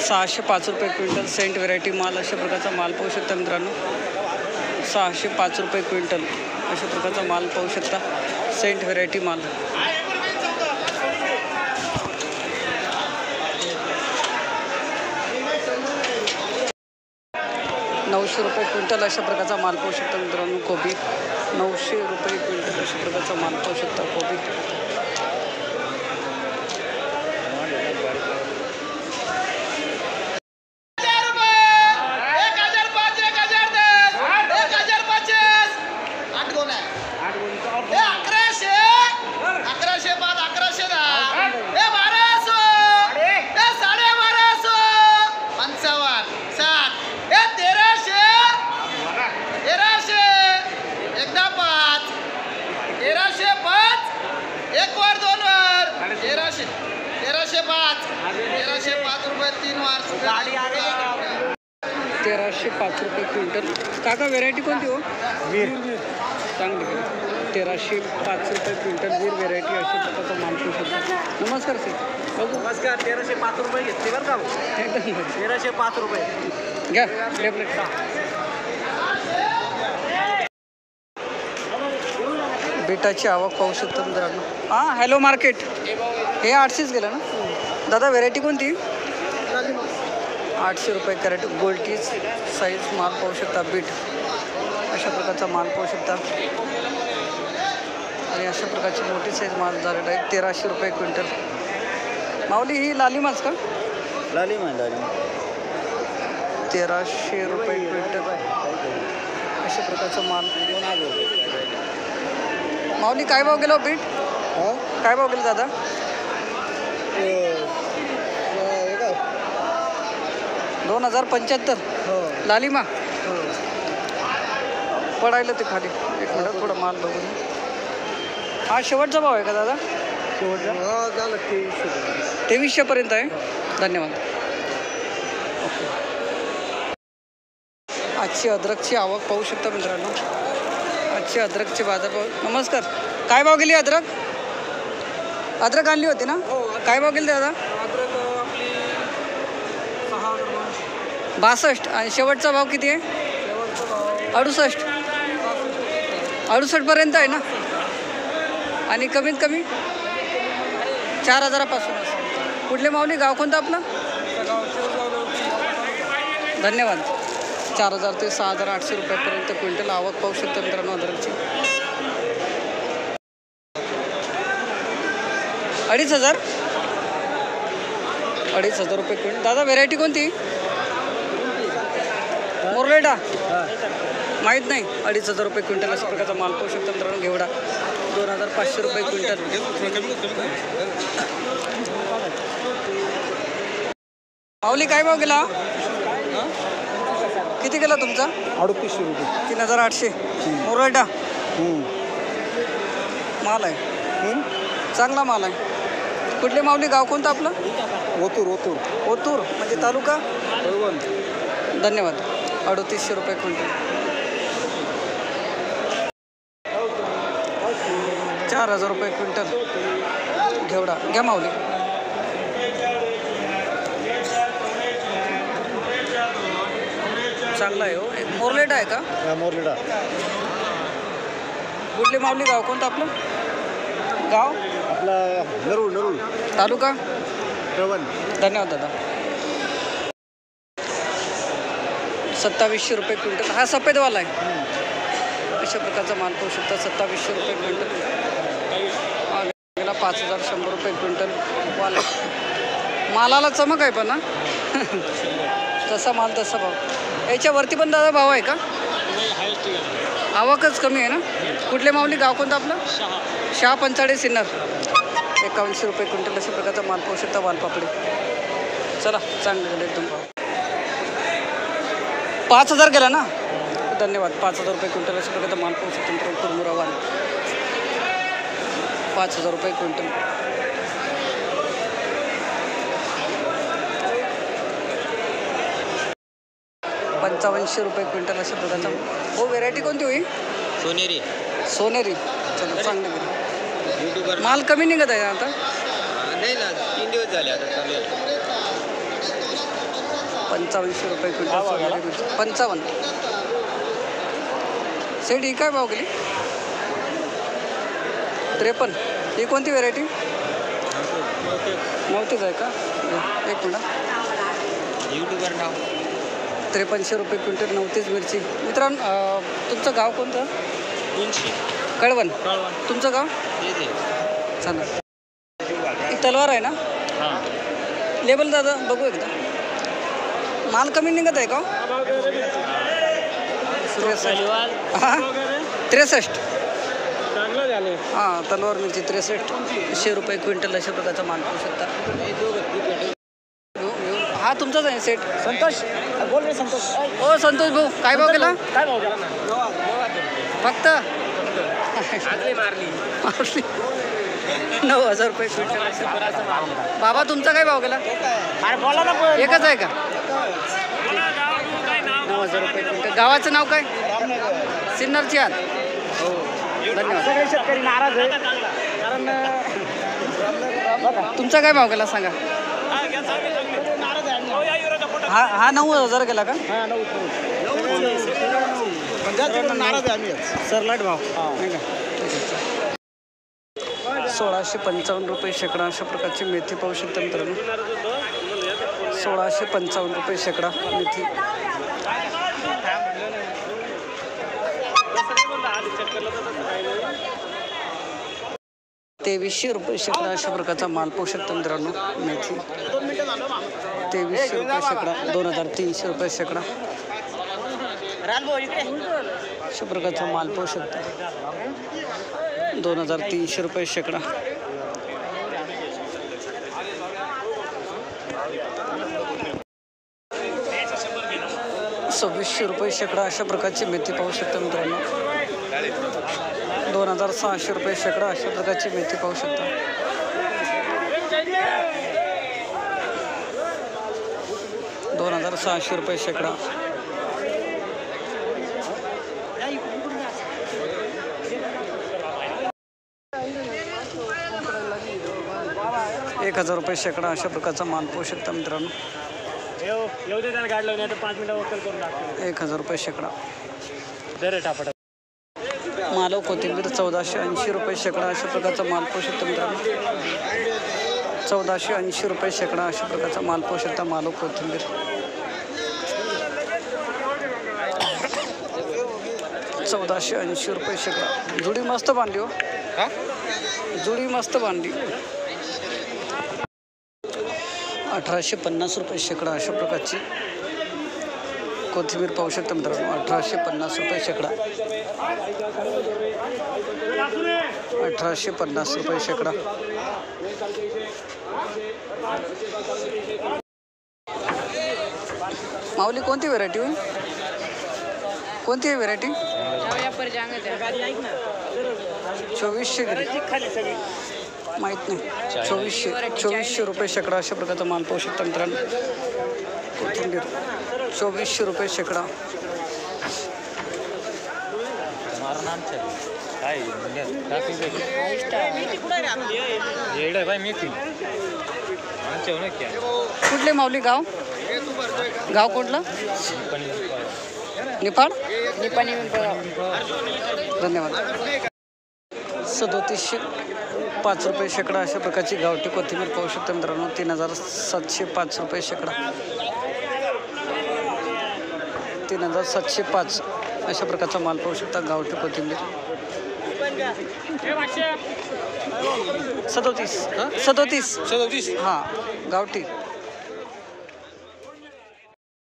605 रुपये quintal Saint variety माल अशा प्रकारचा माल पाहू शकता मित्रांनो. 605 रुपये क्विंटल अशा प्रकारचा माल पाहू शकता सेंट व्हेरायटी माल. ₹900 क्विंटल अशा प्रकारचा माल पाहू शकता मित्रांनो. कोबी ₹900 क्विंटल अशा प्रकारचा माल पाहू शकता कोबी. ₹1305 क्विंटल. काका व्हेरायटी कोणती हो? वीर. चांगली. ₹1305 क्विंटल वीर व्हेरायटी अशा प्रकारचा माल पाहू शकता. नमस्कार सर. नमस्कार. ₹1305 घेतले बरं का. एकदम ₹1305 घ्या टेबलेट. बीटाची आवक पाहू शकतो मित्रांनो. हां हॅलो मार्केट. हे 800च गेलं ना दादा. व्हेरायटी कोणती? ₹800 कॅरेट गोल्टीज साईज माल पाहू शकता. बीट अशा प्रकारचा माल पाहू शकता आणि अशा प्रकारची मोठी साईज माल झालेला आहे. ₹1300 क्विंटल. माऊली ही लालिमाच का? लालिमा. ₹1300 क्विंटल अशा प्रकारचा माल. माऊली काय भाव गेला बीट? काय भाव गेला दादा? 2075. लालिमा पडायला ते खाली. एक मिनिट थोडा माल बघून. हा शेवटचा भाव आहे का दादा? शेवटचा झालं 2300 पर्यंत आहे. धन्यवाद. आजची अद्रकची आवक पाहू शकता मित्रांनो. आजची अद्रकचे बाजारभाव. नमस्कार. काय भाव गेली अद्रक? अद्रक आणली होती ना? काय भाव गेली दादा? 62. आणि शेवटचा भाव किती आहे? 68. 68 पर्यंत आहे ना. आणि कमीत कमी 4000पासूनच. कुठले माऊली? गाव कोणतं आपलं? धन्यवाद. 4000 ते 6800 रुपयापर्यंत क्विंटल आवक पाहू शकता मित्रांनो अद्रकची. 2500. 2500 रुपये क्विंटल. दादा व्हेरायटी कोणती? मोरलेटा माहीत नाही. 2500 रुपये क्विंटल अशा प्रकारचा माल पाहू शकता मित्रांनो. घेवडा 2500 रुपये क्विंटल. माऊली काय भाव गेला? किती गेला तुमचा? 3800 रुपये. 3800. मोरलेटा माल आहे. चांगला माल आहे. कुठले माऊली? गाव कोणतं आपलं? ओतूर म्हणजे तालुका? धन्यवाद. 3800 रुपये क्विंटल. 4000 रुपये क्विंटल घेवडा. घ्या माऊली. चांगला आहे हो. मोरलेटा आहे का? मोरलेटा. कुठले माऊली? गाव कोणतं आपलं? गाव आपला नरूळ. तालुका? रवण. धन्यवाद दादा. 2700 रुपये क्विंटल. हा सफेदवाला आहे. अशा प्रकारचा माल पाहू शकता. 2700 रुपये क्विंटल. हा गेला 5100 रुपये क्विंटल. वाला मालाला चमक आहे पण ना. तसा माल तसा भाव. याच्यावरती पण दादा भाव आहे का? आवकच कमी आहे ना. कुठले माऊली? गाव कोणतं आपलं? शाह पंचाडे सिन्नर. 5100 रुपये क्विंटल अशा प्रकारचा माल पाहू शकता. वालपापडी. चला चांगलं झालं एकदम. 5000 गेला ना. धन्यवाद. 5000 रुपये क्विंटल अशा प्रकारचा माल पाहू शकतो. कुरमुरा वाल 5000 रुपये क्विंटल. ₹5500 रुपये क्विंटल अशा प्रकारचा. हो व्हेरायटी कोणती होईल? सोनेरी. चला चांगलं गेलं. माल कमी निघत आहे आता. नाही ना 3 दिवस झाले आता चालू आहे. 5500 रुपये क्विंटल सोनेरी मिरची 55. सेट ही काय भाव गेली? 53. ही कोणती व्हेरायटी? नव्हतीच आहे का? एक मिनिट. यूट्यूबर नाव 5300 रुपये क्विंटल नव्हतीच मिरची. मित्रांनो तुमचं गाव कोणतं? 300 कळवण. कळवण. तुमचं गाव? येते चालेल. ही तलवार आहे ना? हां. लेबल दादा बघू एकदा. माल कमी निघत आहे का? 63. चांगलं झालं. हां तलवार मिरची 6300 रुपये क्विंटल अशा प्रकारचा माल पाहू शकता. हा तुमचाच आहे सेट. संतोष बोल रे संतोष. हो संतोष भाऊ काय भाव केला? काय भाव गेला? फक्त मारली 9000 रुपये क्विंटल. बाबा तुमचा काय भाव गेला? अरे बोला ना. एकच आहे का? 9000 रुपये क्विंटल. गावाचं नाव काय? सिन्नरची आहात? धन्यवाद. सगळे शेतकरी नाराज आहे कारण तुमचा काय भाव गेला सांगा? हा 9000 गेला का? हा 9 नाराज आहे आम्ही. सरलाट भाव नाही का? 1655 रुपये शेकडा अशा प्रकारची मेथी पाहू शकता मित्रांनो. 1655 रुपये शेकडा मेथी. ₹2300 रुपये शेकडा अशा प्रकारचा माल पाहू शकता मित्रांनो. मेथी 2300 रुपये शेकडा. 2300 रुपये शेकडा अशा प्रकारचा माल पाहू शकता. 2300 रुपये शेकडा. ₹2600 रुपये शेकडा अशा प्रकारची मेथी पाहू शकता मित्रांनो. 2600 रुपये शेकडा अशा प्रकारची मेथी पाहू शकता. ₹2600 शेकडा. ₹1000 शेकडा अशा प्रकारचा माल पाहू शकता मित्रांनो. 1000 रुपये शेकडा. मालव कोथिंबीर 1480 रुपये शेकडा अशा प्रकारचा माल पाहू शकता मित्रांनो. 1480 रुपये शेकडा अशा प्रकारचा माल पाहू शकता. मालव कोथिंबीर 1480 रुपये शेकडा. जुडी मस्त बांधली हो. जुडी मस्त बांधली. 1850 रुपये शेकडा अशा प्रकारची कोथिंबीर पाहू शकता मित्रांनो. 1850 रुपये शेकडा. 1850 रुपये शेकडा. माऊली कोणती व्हेरायटी होईल? कोणती आहे व्हेरायटी? 2400 माहीत नाही. 2400 रुपये शेकडा अशा प्रकारचा माल पाहू शकता मित्रांनो. कोथिंबीर 2400 रुपये शेकडा. कुठले माऊली गाव? गाव कुठलं? निपाड. धन्यवाद. 3705 रुपये शेकडा अशा प्रकारची गावठी कोथिंबीर पाहू शकता मित्रांनो. 3705 रुपये शेकडा. 3705 अशा प्रकारचा माल पाहू शकता. गावठी कोथिंबीर 37 हां गावठी.